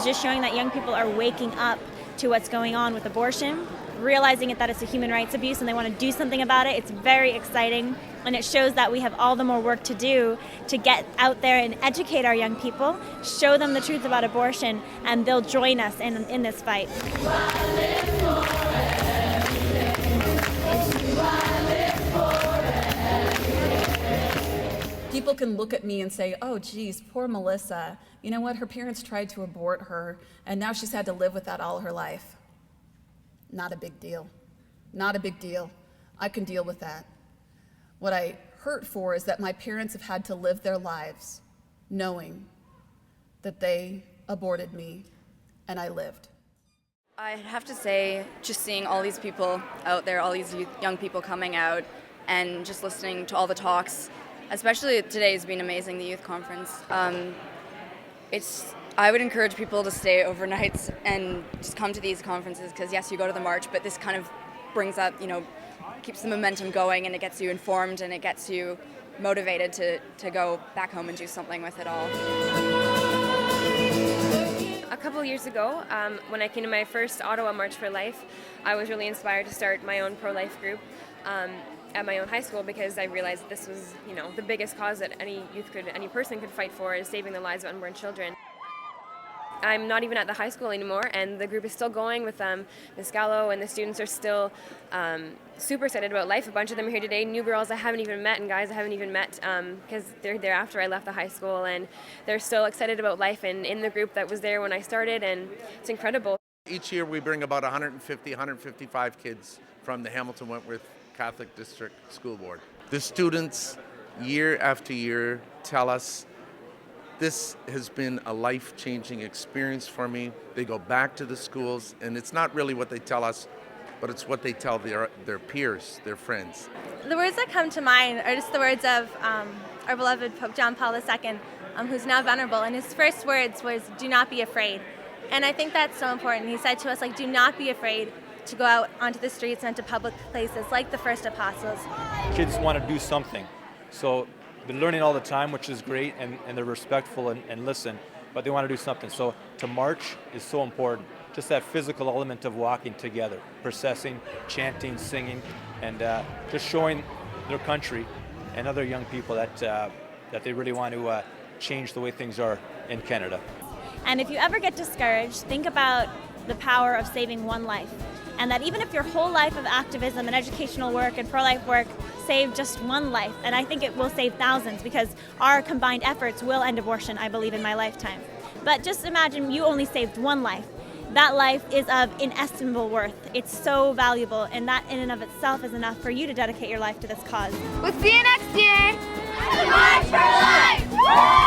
just showing that young people are waking up to what's going on with abortion, realizing that it's a human rights abuse and they want to do something about it. It's very exciting, and it shows that we have all the more work to do to get out there and educate our young people, show them the truth about abortion, and they'll join us in this fight. People can look at me and say, oh, geez, poor Melissa. You know what? Her parents tried to abort her, and now she's had to live with that all her life. Not a big deal. Not a big deal. I can deal with that. What I hurt for is that my parents have had to live their lives knowing that they aborted me and I lived. I have to say, just seeing all these people out there, all these young people coming out, and just listening to all the talks, especially today has been amazing, the youth conference. I would encourage people to stay overnight and just come to these conferences, because yes, you go to the march, but this kind of brings up, keeps the momentum going, and it gets you informed and it gets you motivated to go back home and do something with it all. A couple years ago, when I came to my first Ottawa March for Life, I was really inspired to start my own pro-life group at my own high school, because I realized this was, the biggest cause that any person could fight for, is saving the lives of unborn children. I'm not even at the high school anymore, and the group is still going with Ms. Gallo, and the students are still super excited about life. A bunch of them are here today, new girls I haven't even met and guys I haven't even met, because they're there after I left the high school, and they're still excited about life and in the group that was there when I started, and it's incredible. Each year we bring about 150, 155 kids from the Hamilton Wentworth Catholic District School Board. The students, year after year, tell us, this has been a life-changing experience for me. They go back to the schools, and it's not really what they tell us, but it's what they tell their peers, their friends. The words that come to mind are just the words of our beloved Pope John Paul II, who's now venerable, and his first words was, "Do not be afraid." And I think that's so important. He said to us, do not be afraid to go out onto the streets and to public places like the first apostles. Kids want to do something, so they're learning all the time, which is great, and they're respectful and listen, but they want to do something. So to march is so important. Just that physical element of walking together, processing, chanting, singing, and just showing their country and other young people that they really want to change the way things are in Canada. And if you ever get discouraged, think about the power of saving one life. And that even if your whole life of activism and educational work and pro-life work saved just one life, and I think it will save thousands, because our combined efforts will end abortion, I believe, in my lifetime. But just imagine you only saved one life. That life is of inestimable worth. It's so valuable, and that in and of itself is enough for you to dedicate your life to this cause. We'll see you next year! March for Life!